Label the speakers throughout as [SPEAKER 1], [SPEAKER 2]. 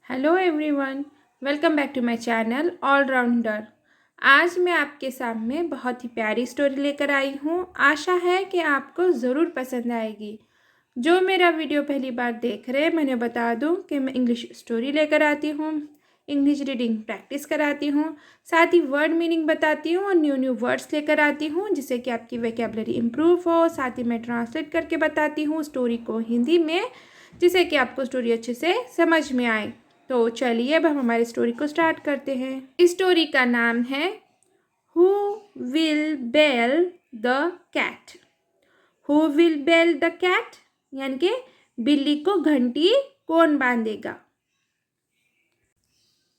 [SPEAKER 1] Hello everyone, welcome back to my channel allrounder. आज मैं आपके सामने बहुत ही प्यारी स्टोरी लेकर आई हूँ। आशा है कि आपको ज़रूर पसंद आएगी। जो मेरा वीडियो पहली बार देख रहे हैं, मैंने बता दूँ कि मैं इंग्लिश स्टोरी लेकर आती हूँ, इंग्लिश रीडिंग प्रैक्टिस कराती हूँ, साथ ही वर्ड मीनिंग बताती हूँ और न्यू न्यू वर्ड्स लेकर आती हूँ जिससे कि आपकी वोकैबुलरी इम्प्रूव हो। साथ ही मैं ट्रांसलेट करके बताती हूँ स्टोरी को हिंदी में, जिससे कि आपको स्टोरी अच्छे से समझ में आए। तो चलिए अब हम हमारी स्टोरी को स्टार्ट करते हैं। इस स्टोरी का नाम है who will bell the cat. Who will bell the cat यानी कि बिल्ली को घंटी कौन बांधेगा।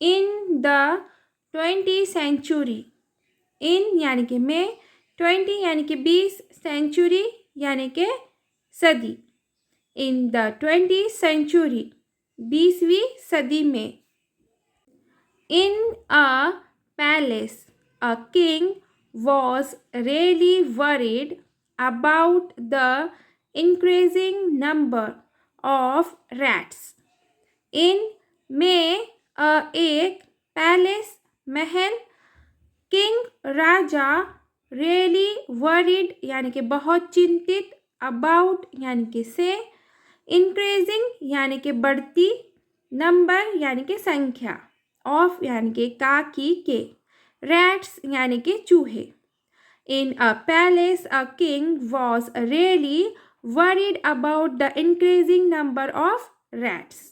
[SPEAKER 1] इन द 20th सेंचुरी, इन यानी कि में, 20 यानी कि 20, सेंचुरी यानी कि सदी। इन द 20th सेंचुरी, 20वीं सदी में। In a palace, a king was really worried about the increasing number of rats. In में एक पैलेस महल, किंग राजा, रियली वर्ried यानी कि बहुत चिंतित, अबाउट यानी कि से, इंक्रीजिंग यानी कि बढ़ती, नंबर यानी कि संख्या, ऑफ यानी कि का की के, रैट्स यानी कि चूहे। In a palace a king was really worried about the increasing number of rats.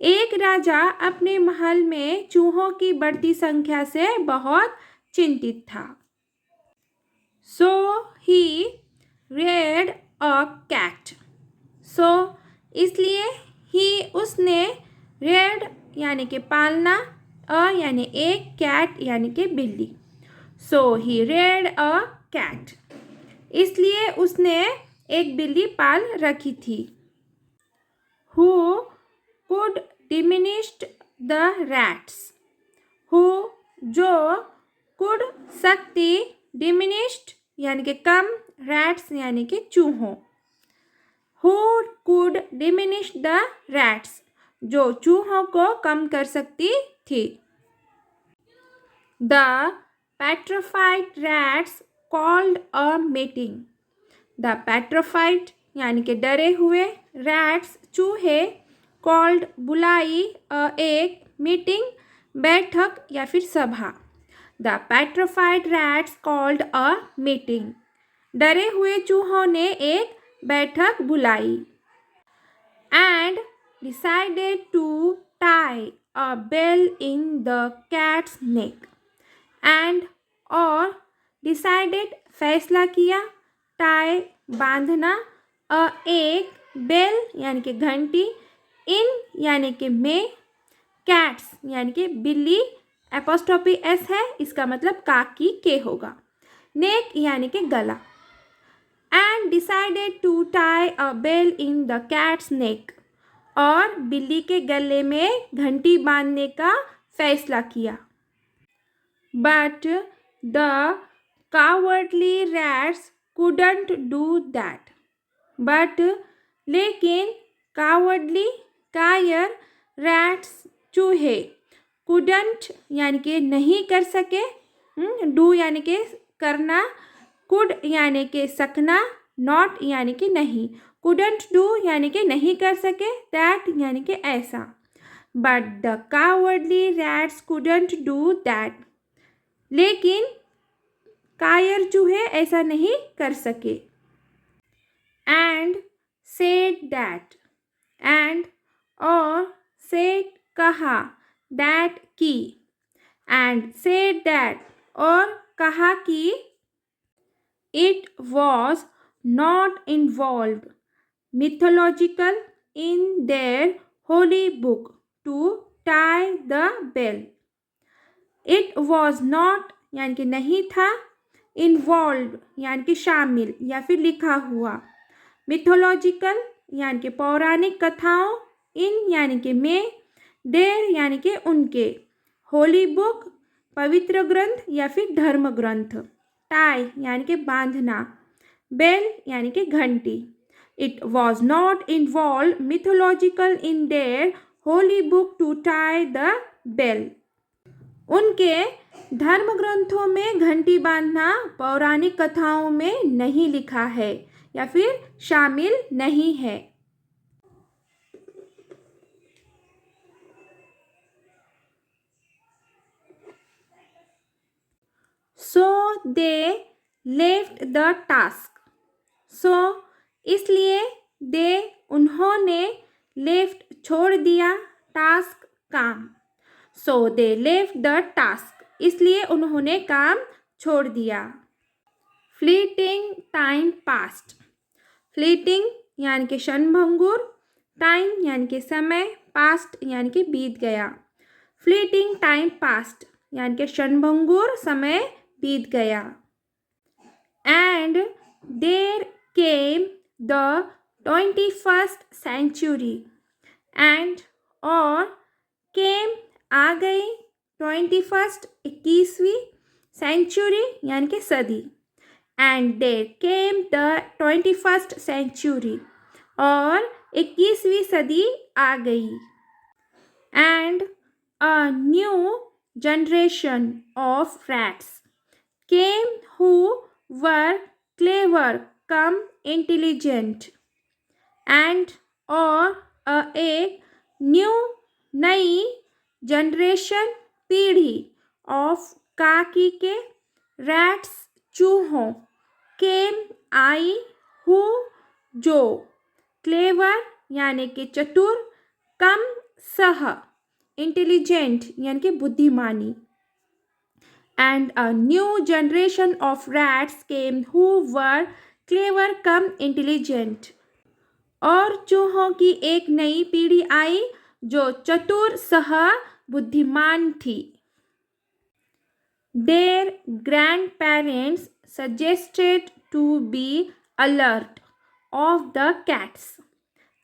[SPEAKER 1] एक राजा अपने महल में चूहों की बढ़ती संख्या से बहुत चिंतित था। सो ही रेड अ कैट। सो इसलिए ही उसने, रेड यानी कि पालना, अ यानी एक, कैट यानी कि बिल्ली। सो ही रेड अ कैट, इसलिए उसने एक बिल्ली पाल रखी थी। Who could diminished the rats. Who जो, कुड सकती, डिमिनिश्ड यानी कि कम, रैट्स यानी कि चूहों। Who could diminish the rats, जो चूहों को कम कर सकती थी। The petrified rats called a meeting. The petrified यानी कि डरे हुए, रैट्स चूहे, कॉल्ड बुलाई, एक, मीटिंग बैठक या फिर सभा। The petrified rats called a meeting, डरे हुए चूहों ने एक बैठक बुलाई। And decided to tie a bell in the cat's neck. And और डिसाइडेड फैसला किया, टाई बांधना, एक, बेल यानी कि घंटी, इन यानी कि में, कैट्स यानी कि बिल्ली, एपोस्ट्रोफी एस है, इसका मतलब काकी के होगा, नेक यानी कि गला। And decided to tie a bell in the cat's neck, और बिल्ली के गले में घंटी बांधने का फैसला किया। But the cowardly rats couldn't do that. But लेकिन, कावर्डली कायर, रैट्स चूहे, couldn't यानी कि नहीं कर सके, डू यानी कि करना, कुड यानी कि सकना, नॉट यानी कि नहीं, couldn't do यानी कि नहीं कर सके, that यानी कि ऐसा। But the cowardly rats couldn't do that, लेकिन कायर चूहे ऐसा नहीं कर सके। एंड सेड दैट, एंड और सेड कहा, दैट की, एंड सेड दैट और कहा कि, it was not involved mythological in their holy book to tie the bell. It was not यानी कि नहीं था, इन्वॉल्व यानी कि शामिल या फिर लिखा हुआ, मिथोलॉजिकल यानी कि पौराणिक कथाओं, इन यानी कि में, देर यानी कि उनके, होली बुक पवित्र ग्रंथ या फिर धर्म ग्रंथ, टाई यानी कि बांधना, बेल यानी कि घंटी। It was not involve mythological in their holy book to tie the bell. उनके धर्म ग्रंथों में घंटी बांधना पौराणिक कथाओं में नहीं लिखा है या फिर शामिल नहीं है। सो दे लेफ्ट द टास्क। सो इसलिए दे उन्होंने लेफ्ट छोड़ दिया, टास्क काम। सो दे लेफ्ट द टास्क इसलिए उन्होंने काम छोड़ दिया। Fleeting time past. फ्लीटिंग यानी कि क्षणभंगुर, टाइम यानी कि समय, पास्ट यानी कि बीत गया। फ्लीटिंग टाइम पास्ट यानी कि क्षणभंगुर समय बीत गया। And there came the 21st century। And और केम आ गई, 21st 21वीं, सेंचुरी यानी कि सदी। And there came the 21st century और 21वीं सदी आ गई। And a new generation of rats came who were clever come intelligent। and और एक न्यू नई जनरेशन पीढ़ी ऑफ काकी के, रैट्स चूहों, केम आई, हु जो, क्लेवर यानी कि चतुर, कम सह, इंटेलिजेंट यानी कि बुद्धिमानी। And a new generation of rats came who were clever come intelligent. और चूहों की एक नई पीढ़ी आई जो चतुर सह बुद्धिमान थी। Their grand parents suggested to be alert of the cats.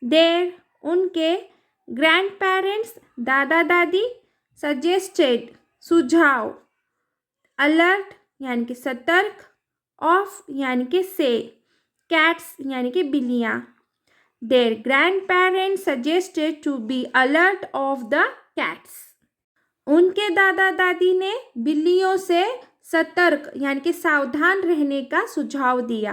[SPEAKER 1] Their उनके ग्रैंड पेरेंट्स दादा दादी, सजेस्टेड सुझाव, अलर्ट यानी कि सतर्क, ऑफ यानी कि से, कैट्स यानी कि बिल्लियाँ। Their grand parents suggested to be alert of the cats. उनके दादा दादी ने बिल्लियों से सतर्क यानी कि सावधान रहने का सुझाव दिया।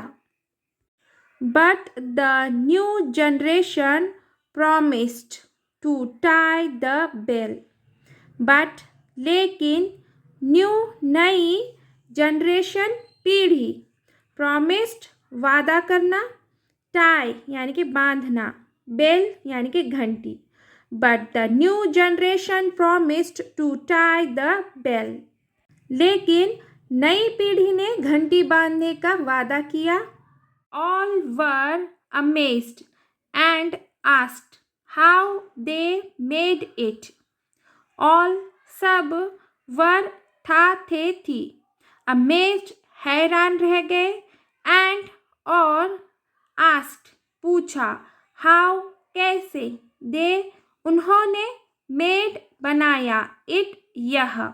[SPEAKER 1] But the new generation promised to tie the bell। But लेकिन न्यू नई जनरेशन पीढ़ी, promised वादा करना, टाई यानी कि बांधना, बेल यानी कि घंटी। But the new generation promised to tie the bell। लेकिन नई पीढ़ी ने घंटी बांधने का वादा किया। All were amazed and asked how they made it। all सब वर था थे थी, amazed हैरान रह गए, and और asked पूछा, how कैसे, they उन्होंने, made बनाया, it यह।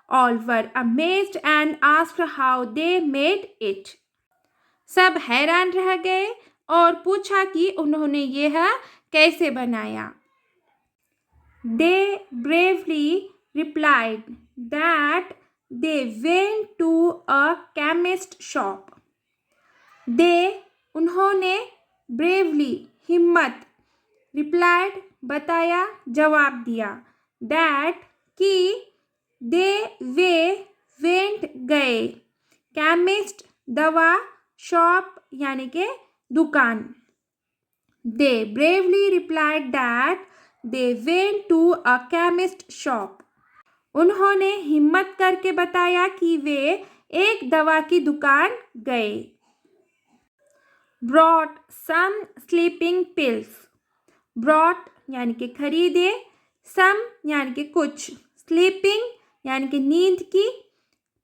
[SPEAKER 1] all were amazed and asked how they made it। सब हैरान रह गए और पूछा कि उन्होंने यह कैसे बनाया। They bravely replied that they went to a chemist shop। They उन्होंने, bravely हिम्मत, replied बताया, जवाब दिया, that कि they वे went गए, chemist दवा, shop यानी के दुकान। They bravely replied that they went to a chemist shop। उन्होंने हिम्मत करके बताया कि वे एक दवा की दुकान गए। Brought some sleeping pills। Brought यानी कि खरीदे, some यानी कि कुछ, sleeping यानी कि नींद की,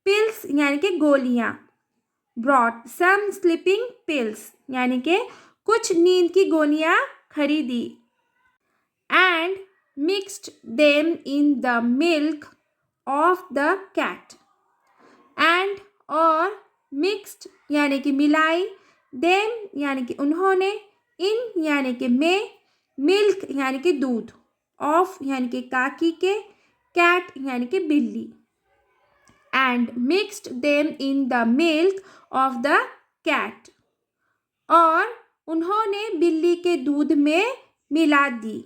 [SPEAKER 1] pills यानी कि गोलियाँ। Brought some sleeping pills यानी कि कुछ नींद की गोलियाँ खरीदी। And mixed them in the milk of the cat। and और mixed यानी कि मिलाई, them यानी कि उन्होंने, in यानी कि में, milk यानी कि दूध, ऑफ यानी कि काकी के, कैट यानी कि बिल्ली, and mixed them in the milk of the cat, और उन्होंने बिल्ली के दूध में मिला दी।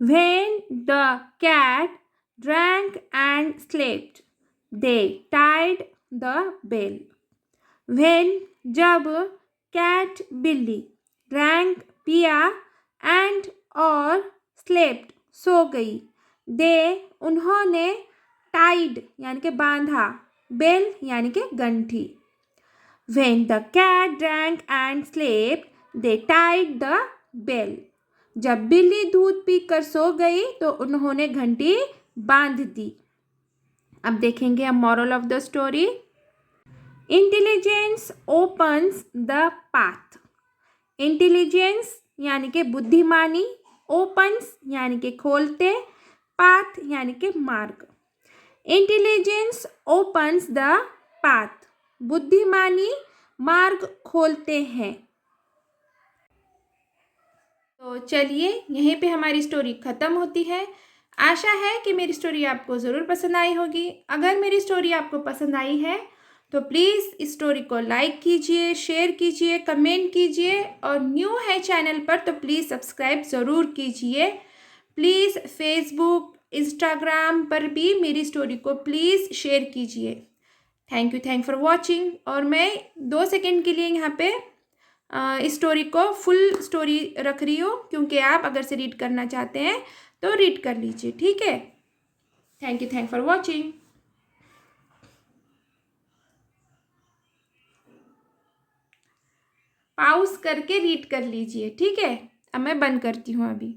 [SPEAKER 1] When the cat drank and slept, they tied the bell. When जब cat बिल्ली, drank पिया, and और slept सो गई, they उन्होंने tied यानी कि बांधा, bell यानी कि घंटी। When the cat drank and slept, they tied the bell. जब बिल्ली दूध पीकर सो गई तो उन्होंने घंटी बांध दी। अब देखेंगे हम moral of the story. Intelligence opens the path. Intelligence यानी कि बुद्धिमानी, ओपन्स यानी कि खोलते, पाथ यानी कि मार्ग। इंटेलिजेंस ओपन्स द पाथ, बुद्धिमानी मार्ग खोलते हैं। तो चलिए यहीं पे हमारी स्टोरी ख़त्म होती है। आशा है कि मेरी स्टोरी आपको ज़रूर पसंद आई होगी। अगर मेरी स्टोरी आपको पसंद आई है तो प्लीज़ इस स्टोरी को लाइक कीजिए, शेयर कीजिए, कमेंट कीजिए, और न्यू है चैनल पर तो प्लीज़ सब्सक्राइब ज़रूर कीजिए। प्लीज़ फेसबुक, इंस्टाग्राम पर भी मेरी स्टोरी को प्लीज़ शेयर कीजिए। Thank for watching. और मैं 2 सेकेंड के लिए यहाँ पे इस स्टोरी को फुल स्टोरी रख रही हूँ, क्योंकि आप अगर से रीड करना चाहते हैं तो रीड कर लीजिए, ठीक है। Thank for watching. पॉज करके रीड कर लीजिए, ठीक है। अब मैं बंद करती हूँ अभी।